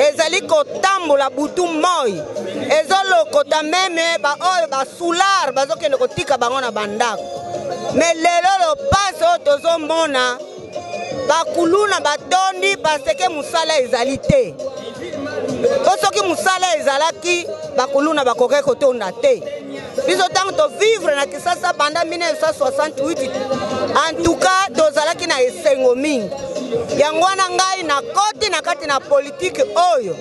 ezali kotambola butu moi ezolokota meme baoyo basular bazokende kotika bango na bandako me lelo lopasi oyo tozomona bakuluna batondi paseke musala ezali te po soki musala ezalaki bakuluna bakoke kotonda te biso ntango tovivre na Kisasa banda 1968 en tout cas tozalaki na esengo mingi yango wana ngai nakoti na kati na politike oyo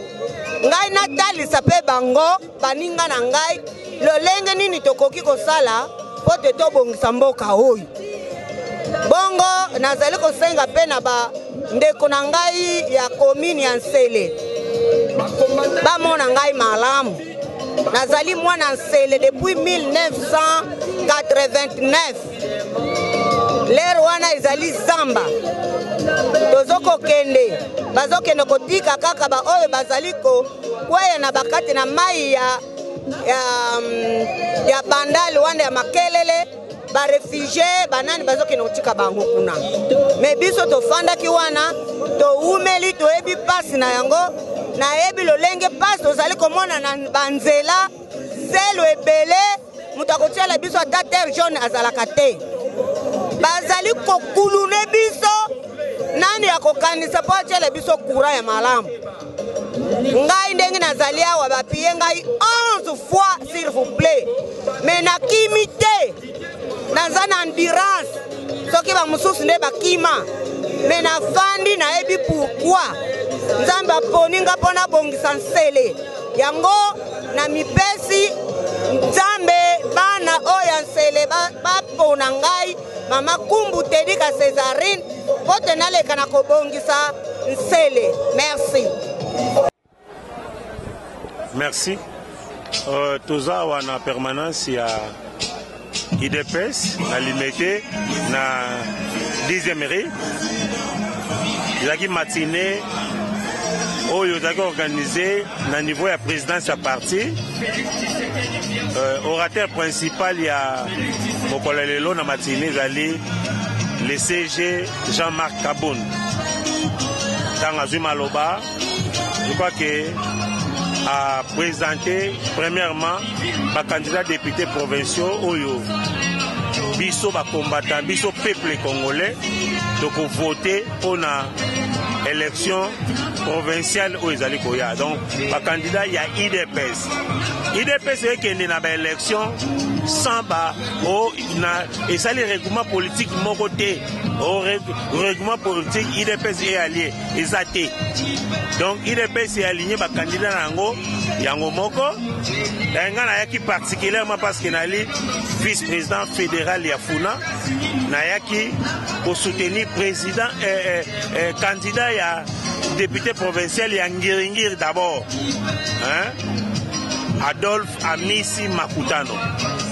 ngai natalisa mpe bango baninga na ngai lolenge nini tokoki kosala po te tobongisa mboka oyo bongo nazali kosenga mpe na bandeko na ngai ya komini ya Nsele bamona ngai malamu nazali mwana Nsele depuis 1989 lero wana ezali zamba tozokokende bazokende kotika kaka baoyo bazali kweya na bakati na mai ya Bandali wanda ya Makelele barefugie banani bazokende kotika bango kuna me biso tofandaki wana toumeli toyebi pasi na yango nayebi lolenge pasi tozali komona na banzela zelo ebele mutu akotiala biso ata terre jaune azalaka te bazali kokulune biso nani akokanisa po atiele biso kura ya malamu ngai ndenge nazali awa bapiye ngai 11 fois s'il vous plaît me nakimi te naza na endurance soki bamosusu nde bakima me nafandi nayebi pourquoi nzambe aponi nga mpo nabongisa Nsele yango na mipesi nzambe bana oyo ya Nsele bapona ngai mama Kumbu Tedika Césarine po te naleka na kobongisa Nsele. Merci. Merci. toza wana permanence ya IDPS na limité na 10e rue ezaki matinée oyo ezaki organisé na niveau ya présidence ya parti orateur principal ya mokolo lelo na matinée ezali le CG Jean-Marc Kaboun ntango azwi maloba je crois que a présenté premièrement ba candidat député provinciaux oyo biso ba combattant biso peuple congolais donc voter pour na élection provinciale oyo ezali koya donc ba candidat ya IDPS ekende na ba élection sans ba o na esali regroupement politique moko te o regroupement politique IDPS est allié ezate donc IDPS est aligné ba candidat yango moko nga na yaki particulièrement parce que nali vice-président fédéral ya Funa na yaki pour soutenir président candidat ya député provincial ya Ngiringiri d'abord Adolphe Amisi Makutano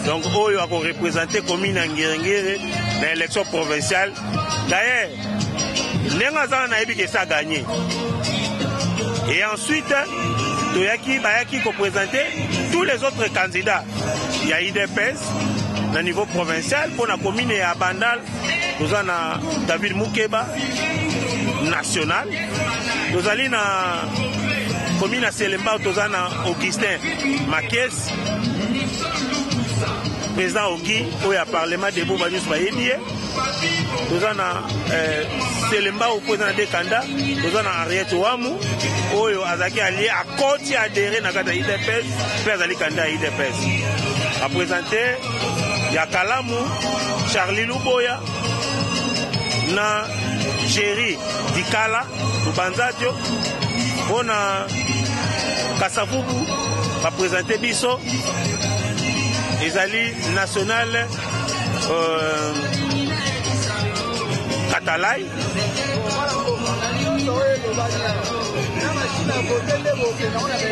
donc oyo a représenté commune ya Ngiringiri dans l'élection provinciale d'ailleurs nenga zana na yebi que ça a gagné et ensuite bayaki ko présenter tous les autres candidats il y a IDPS na niveau provincial pour la commune ya Bandal nous en a David Moukeba national nous allons na commune ya Selemba nous en a Augustin Makes président Ogi au parlement de Boubanius Bayebie nous en a Selemba au président de Kanda nous en a Henriette Ouamu oyo azaki allié à côté adhéré na kata IDPS puis azali candidat IDPS a présenté ya Kalamu Charlie Luboya na Jerry Dikala Lubanzadio ona Kasavubu a présenté biso ezali national Katalai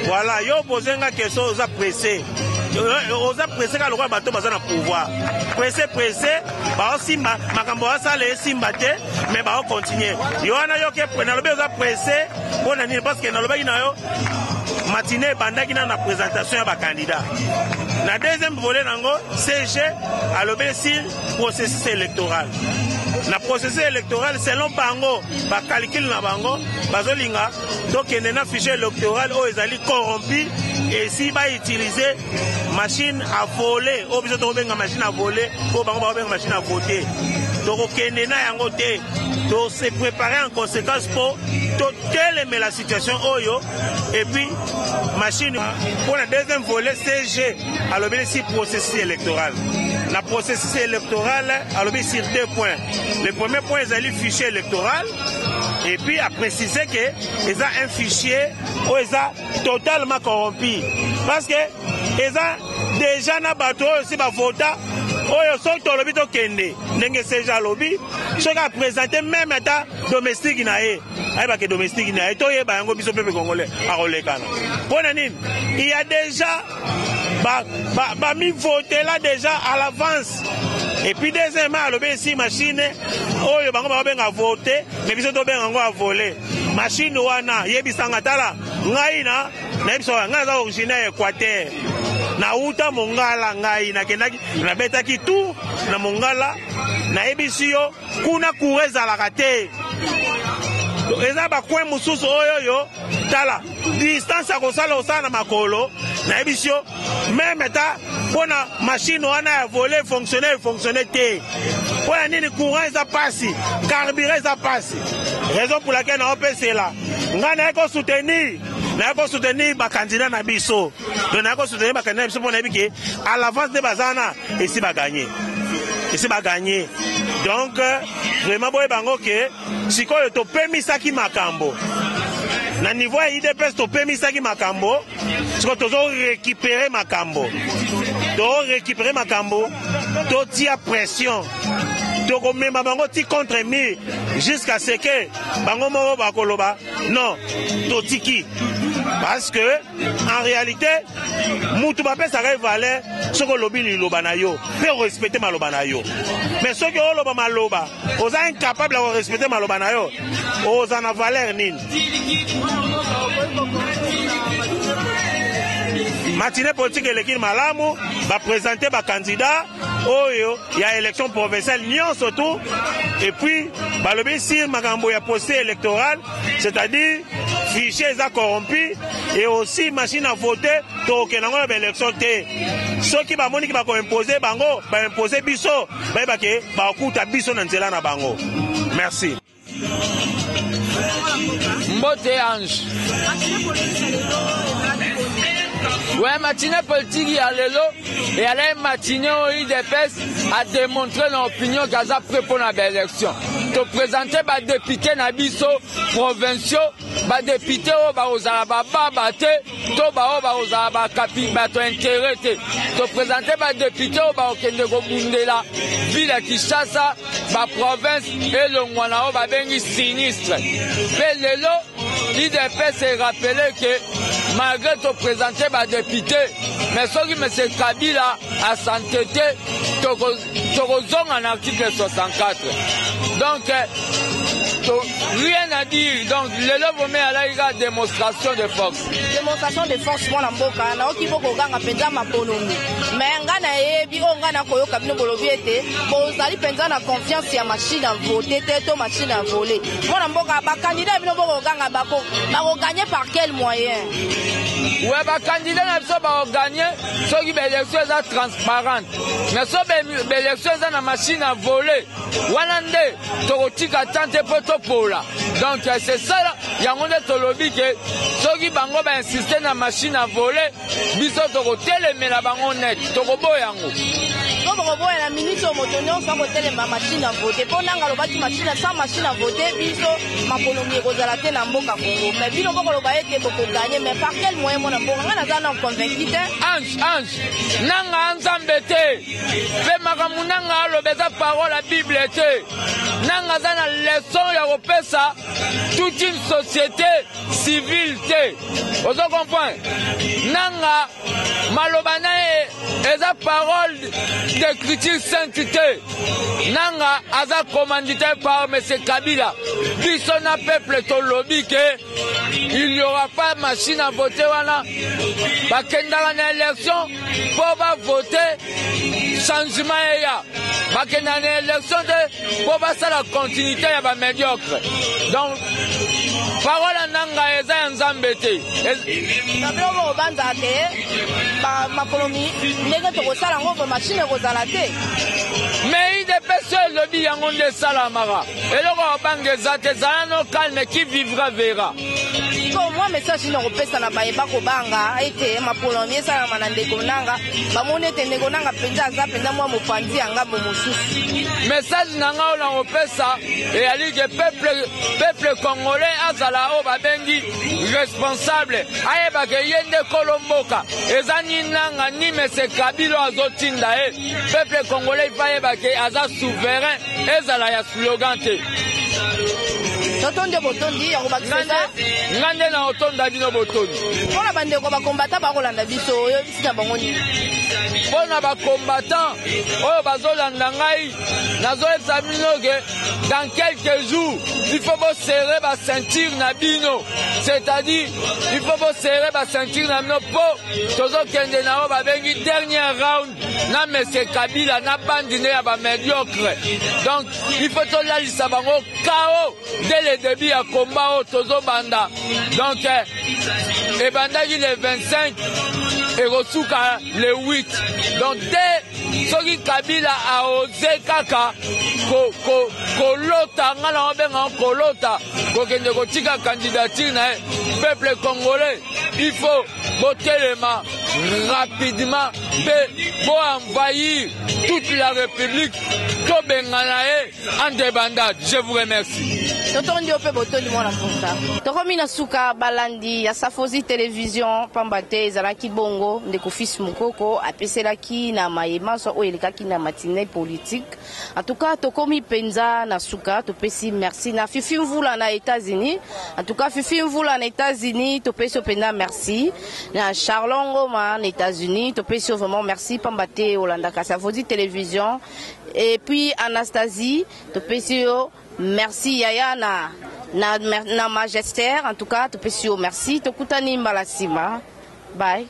voilà yo posenga question oza pressé ka lokwa bato baza na pouvoir pressé bao simba makambo asala esimba te mais bao continuer yo wana yo ke nalobi oza pressé mpona nini parce que nalobaki na yo matinée bandaki na présentation ya bacandidat na deuxième volet nango CG alobi sur processus électoral na processus électoral selon bango ba calcul na bango bazolinga donc na fichier électoral o ezali corrompu et si ba utiliser machine à voler o biso to benga machine à voler o bango ba benga machine à voter donc okende na yango te to se préparer en conséquence pour telle la situation oyo et puis machine pour le deuxième volet CG alors bien si processus électoral la processus électoral alors bien sur 2 points le premier point c'est le fichier électoral et puis à préciser que ils ont un fichier où ils ont totalement corrompu parce que ils ont déjà na bateau aussi ba vota oyo so to lobi to kende ndenge seja lobi ce qu'a présenté même état domestique na ye ayeba ke domestique na ye to yeba yango biso pepe congolais a kolekana pona nini il y a déjà ba mi voter là déjà à l'avance et puis deuxièmement lobi ici machine oyo bango ba benga voter mais biso to benga ngo a voler machine wana yebisanga tala ngai na biso ngai za originaire Équateur na uta mongala ngai nakendaki nabetaki tout na mongala na ebisi yo kuna kureza la kate eza ba coin mususu oyo tala distance akosala osala na makolo na ebisi yo même ta pona machine wana ya voler fonctionner te pona nini courant eza pasi carburant eza pasi raison pour laquelle na opc là ngai na ko soutenir ba candidat na biso donc na ko soutenir ba candidat biso pona ebiki à l'avance de bazana et si ba gagner donc vraiment boye bango ke sikoyo to pemisaki makambo na niveau ya IDPS to pemisaki makambo sikoyo tozo récupérer makambo to tia pression to komema bango ti contre mur jusqu'à ce que bango moko bakoloba non to tiki Parce que, en réalité, Moutou Bapé, ça va valer ce que l'obin est l'obanayo. Peut respecter ma lobanayo. Mais ceux qui ont l'obama loba, ils sont incapables de respecter ma lobanayo. Ils ont la valeur nine. Matinée politique et l'équipe Malamu va présenter des candidats il y a élection provinciale surtout et puis le si Magambo y a posté électoral, c'est-à-dire fichier est corrompu et aussi machine à voter donc il y a une élection ceux qui va imposer bango va imposer biso va okuta biso na nzela na bango. Merci. Mbote Ange. Ouais, matinée politique, il y a l'élo, et elle a une matinée où il dépêche à démontrer l'opinion qu'elle a pris pour l'élection. De présenter des députés nabiso provinciaux, des députés aux Arababate, aux Arabakapibato intéressés. De présenter des députés aux Kendegobundela, ville à Kinshasa, la province et le Mwanao, bengi sinistre. Mais l'élo, il dépêche se rappeler que malgré te présenter des députés, mais ce qui M. Kabila a s'entêté, Torozong en article 64. Donc, rien à dire. Donc, le lobo met à la démonstration de force. Démonstration de force, moi, l'amboka, na oki boko ganga penza maponomi. Mais ngana ebi, ngana koyo kabino bolobiete, bozali penza na confiance ya machine à voter, teto machine à voler. Moi, l'amboka, ba candidat bino boko ganga bako, bako gagner par quel moyen? Ouais, ba candidat na biso bako gagner, ceux qui l'élection est transparente. Mais ceux qui l'élection est na machine à voler. Wanande, Torotika tante potopola. Donc c'est ça là, il y a un tolobi que ceux qui bango ba insister na machine à voler, biso tokotele mais la bango net, tokobo yango. Tokobo ya la minute au motonio sans hôtel ma machine à voter. Pendant le bâti machine sans machine à voter, biso ma colonie rozalate na mboka Congo. Mais bino boko lo ba ete boko gagner mais par quel moyen mon mboka ngana za na convaincu te? Ange, nanga nzambete. Fe makamunanga lo beza parole la Bible était. Nanga za na leçon ya kopesa toute une société civile te. Vous comprenez? Nanga malobana eza parole d'écriture sainteté. Nanga aza commandité par M. Kabila. Biso na peuple to lobby que il n'y aura pas machine à voter wana. Bakenda na élection pour va voter changement ya. Bakenda na élection de pour va ça la continuité ya ba médiocre. Donc parole nanga eza nzambe te. Nablo banza te ma colonie ndenge to sala ngo machine kozala te. Mais il dépêche le lobby yango de salamara. Et le bange zate zano calme qui vivra verra. Bon, moi message ne repesa na bayeba ko banga ete ma colonie sala manande konanga ba monete ndeko nanga penza za penza moi mofandi anga bo mosusu. Message nanga na repesa et ali que peuple congolais azala o babengi responsable ayeba ke yende kolomboka ezani nanga ni M. Kabila azotinda peuple congolais va que aza souverain ezala ya slogan te. Totonde botondi ya kobakisa ngande na otonda bino botondi pona bande ko bakombata bakolanda biso oyo bisina bango ni pona bakombata oyo bazolanda ngai nazoyebisa bino ke dans quelques jours il faut serrer ba ceinture na bino, c'est-à-dire il faut serrer ba ceinture na bino po tozokende na o babengi dernier round na M. Kabila na bandine ya ba médiocre. Donc il faut tolalisa bango KO dès le début à combat au Tozo Banda. Donc, et bandagi le 25 et Rosuka le 8. Donc, dès Soki Kabila a osé kaka, kolota, ngala obenga kolota, kokende kotika candidature na peuple congolais. Il faut voter les mains rapidement pour envahir toute la République, to benganae en débandade. Je vous remercie. Tokomi na suka balandi ya Safozi télévision pambate ezalaki bongo ndeko fils mukoko apeselaki na mayema so oyelekaki na matinée politique. En tout cas tokomi penza na suka topesi merci na Fifi Mvula na États-Unis. En tout cas Fifi Mvula na États-Unis topesi penda merci na Charlongo ma na États-Unis topesi vraiment merci pambate Olanda ka Safozi télévision. Et puis Anastasie topesi merci Yaya na Magistère. En tout cas topesi merci tokutani mbalasima. Bye.